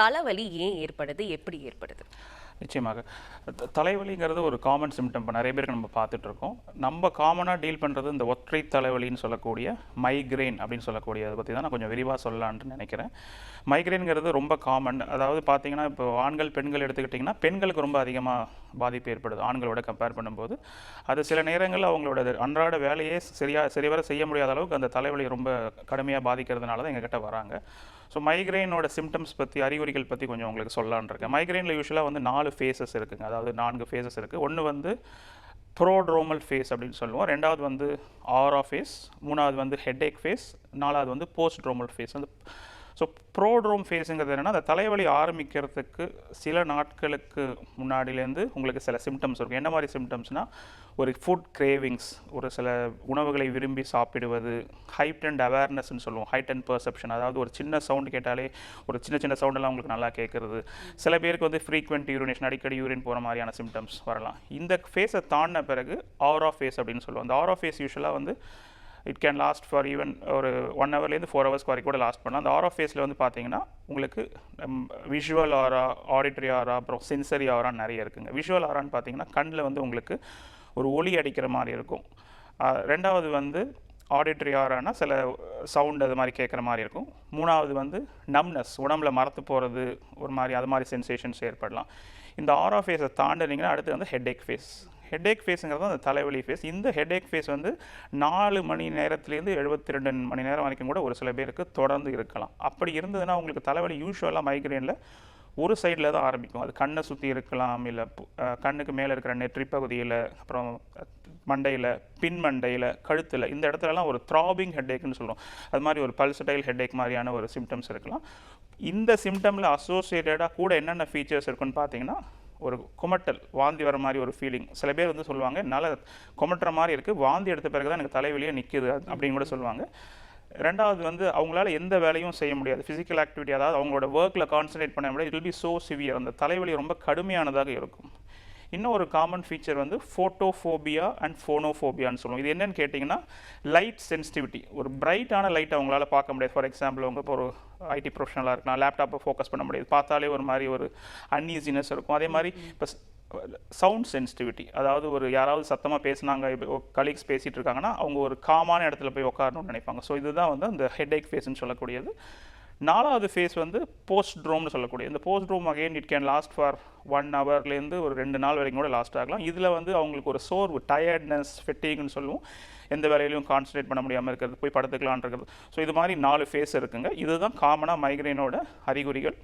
தலைவலி ஏன் ஏற்படுது, எப்படி ஏற்படுது? நிச்சயமாக தலைவலிங்கிறது ஒரு காமன் சிம்டம். இப்போ நிறைய பேருக்கு நம்ம பார்த்துட்ருக்கோம். நம்ம காமனாக டீல் பண்ணுறது இந்த ஒற்றை தலைவலின்னு சொல்லக்கூடிய மைக்ரேன் அப்படின்னு சொல்லக்கூடிய அதை பற்றி தான் நான் கொஞ்சம் விரிவாக சொல்லலான்ட்டு நினைக்கிறேன். மைக்ரேனுங்கிறது ரொம்ப காமன். அதாவது பார்த்தீங்கன்னா இப்போ ஆண்கள் பெண்கள் எடுத்துக்கிட்டிங்கன்னா பெண்களுக்கு ரொம்ப அதிகமாக பாதிப்பு ஏற்படுது ஆண்களோட கம்பேர் பண்ணும்போது. அது சில நேரங்களில் அவங்களோட அன்றாட வேலையே சரிவர செய்ய முடியாத அளவுக்கு அந்த தலைவலி ரொம்ப கடுமையாக பாதிக்கிறதுனால தான் எங்ககிட்ட வராங்க. ஸோ மைக்ரெயினோட சிம்டம்ஸ் பற்றி, அறிகுறிகள் பற்றி கொஞ்சம் உங்களுக்கு சொல்லலான்னு இருக்கேன். மைக்ரெயினில் யூஸ்வலாக வந்து 4 ஃபேஸஸ் இருக்குங்க. அதாவது 4 ஃபேஸஸ் இருக்குது. ஒன்று வந்து ப்ரோட்ரோமல் ஃபேஸ் அப்படின்னு சொல்லுவோம். ரெண்டாவது வந்து ஆரா ஃபேஸ், மூணாவது வந்து ஹெட்ஏக் ஃபேஸ், நாலாவது வந்து போஸ்ட்ரோமல் ஃபேஸ். அந்த ஸோ ப்ரோட்ரோம் ஃபேஸுங்கிறது என்னென்னா, அந்த தலைவலி ஆரம்பிக்கிறதுக்கு சில நாட்களுக்கு முன்னாடிலேருந்து உங்களுக்கு சில சிம்டம்ஸ் இருக்கும். என்ன மாதிரி சிம்டம்ஸ்னால், ஒரு ஃபுட் கிரேவிங்ஸ், ஒரு சில உணவுகளை விரும்பி சாப்பிடுவது, ஹைட்டன்ட் அவேர்னஸ்ன்னு சொல்லுவோம், ஹைட்டன்ட் பெர்செப்ஷன். அதாவது ஒரு சின்ன சவுண்டு கேட்டாலே ஒரு சின்ன சவுண்டெல்லாம் உங்களுக்கு நல்லா கேட்குறது. சில பேருக்கு வந்து ஃப்ரீக்வெண்ட் யூரினேஷன், அடிக்கடி யூரின் போகிற மாதிரியான சிம்டம்ஸ் வரலாம். இந்த ஃபேஸை தாண்டின பிறகு ஆரா ஃபேஸ் அப்படின்னு சொல்லுவோம். அந்த ஆரா ஃபேஸ் யூஸ்வலாக வந்து it can last for even ஒரு 1 ஹவர்லேருந்து 4 ஹவர்ஸ்க்கு வரைக்கும் கூட லாஸ்ட் பண்ணலாம். அந்த ஆரா ஃபேஸில் வந்து பார்த்தீங்கன்னா உங்களுக்கு விஷுவல் ஆரா, ஆடிட்டரி ஆரா, அப்புறம் சென்சரி ஆரான்னு நிறைய இருக்குங்க. விஷுவல் ஆரான்னு பார்த்தீங்கன்னா கண்ணில் வந்து உங்களுக்கு ஒரு ஒளி அடிக்கிற மாதிரி இருக்கும். ரெண்டாவது வந்து ஆடிட்டரி ஆரானா சில சவுண்ட் அது மாதிரி கேட்குற மாதிரி இருக்கும். மூணாவது வந்து நம்னஸ், உடம்புல மரத்து போகிறது ஒரு மாதிரி, அது மாதிரி சென்சேஷன்ஸ் ஏற்படலாம். இந்த ஆரா ஃபேஸை தாண்டினீங்கன்னா அடுத்து வந்து ஹெட்ஏக் ஃபேஸ். ஹெட்ஏக் ஃபேஸுங்கிறது அந்த தலைவலி ஃபேஸ். இந்த ஹெட்ஏக் ஃபேஸ் வந்து 4 மணி நேரத்துலேருந்து 72 மணி நேரம் வரைக்கும் கூட ஒரு சில பேருக்கு தொடர்ந்து இருக்கலாம். அப்படி இருந்ததுன்னா உங்களுக்கு தலைவலி யூஸ்வலாக மைக்ரேனில் ஒரு சைடில் தான் ஆரம்பிக்கும். அது கண்ணை சுற்றி இருக்கலாம், இல்லை கண்ணுக்கு மேலே இருக்கிற நெற்றி பகுதியில், அப்புறம் மண்டையில், பின் மண்டையில், கழுத்தில், இந்த இடத்துலலாம் ஒரு த்ராபிங் ஹெட்ஏக்னு சொல்லுவோம். அது மாதிரி ஒரு பல்சடைல் ஹெட்ஏக் மாதிரியான ஒரு சிம்டம்ஸ் இருக்கலாம். இந்த சிம்டமில் அசோசியேட்டடாக கூட என்னென்ன ஃபீச்சர்ஸ் இருக்குன்னு பார்த்தீங்கன்னா, ஒரு குமட்டல், வாந்தி வர மாதிரி ஒரு ஃபீலிங். சில பேர் வந்து சொல்லுவாங்க, என்னால் குமட்டுற மாதிரி இருக்குது, வாந்தி எடுத்த பிறகு தான் எனக்கு தலைவலியே நிற்குது அப்படின்னு கூட சொல்லுவாங்க. ரெண்டாவது வந்து அவங்களால எந்த வேலையும் செய்ய முடியாது, ஃபிசிக்கல் ஆக்டிவிட்டி, அதாவது அவங்களோட ஒர்க்கில் கான்சன்ட்ரேட் பண்ண முடியாது. It will be so severe. அந்த தலைவலி ரொம்ப கடுமையானதாக இருக்கும். இன்னும் ஒரு காமன் ஃபீச்சர் வந்து ஃபோட்டோஃபோபியா அண்ட் ஃபோனோஃபோபியான்னு சொல்லுவோம். இது என்னென்னு கேட்டிங்கன்னா, லைட் சென்சிட்டிவிட்டி. ஒரு பிரைட்டான லைட்டை அவங்களால பார்க்க முடியாது. ஃபார் எக்ஸாம்பிள், அவங்க இப்போ ஒரு ஐடி ப்ரொஃபஷனலாக இருக்கலாம், லேப்டாப்பை ஃபோக்கஸ் பண்ண முடியாது, பார்த்தாலே ஒரு மாதிரி ஒரு அன்ஈஸினஸ் இருக்கும். அதே மாதிரி இப்போ சவுண்ட் சென்சிட்டிவிட்டி, அதாவது ஒரு யாராவது சத்தமாக பேசுனாங்க, இப்போ கலீக்ஸ் பேசிகிட்டு இருக்காங்கன்னா அவங்க ஒரு காமான இடத்துல போய் உட்காரணும்னு நினைப்பாங்க. ஸோ இதுதான் வந்து அந்த ஹெட்ஏக் ஃபேஸ்ன்னு சொல்லக்கூடியது. 4வது ஃபேஸ் வந்து போஸ்ட்ரோம்னு சொல்லக்கூடிய. இந்த postdrome again it can last for 1 ஹவர்லேருந்து ஒரு 2 நாள் வரைக்கும் கூட லாஸ்ட் ஆகலாம். இதில் வந்து அவங்களுக்கு ஒரு சோர்வு, டயர்ட்னஸ், ஃபெட்டிக்னு சொல்லுவோம். எந்த வேலையிலையும் கான்சன்ட்ரேட் பண்ண முடியாமல் இருக்கிறது, போய் படுத்துக்கலான் இருக்கிறது. ஸோ இது மாதிரி 4 ஃபேஸ் இருக்குங்க. இதுதான் காமனாக மைக்ரேனோட அறிகுறிகள்.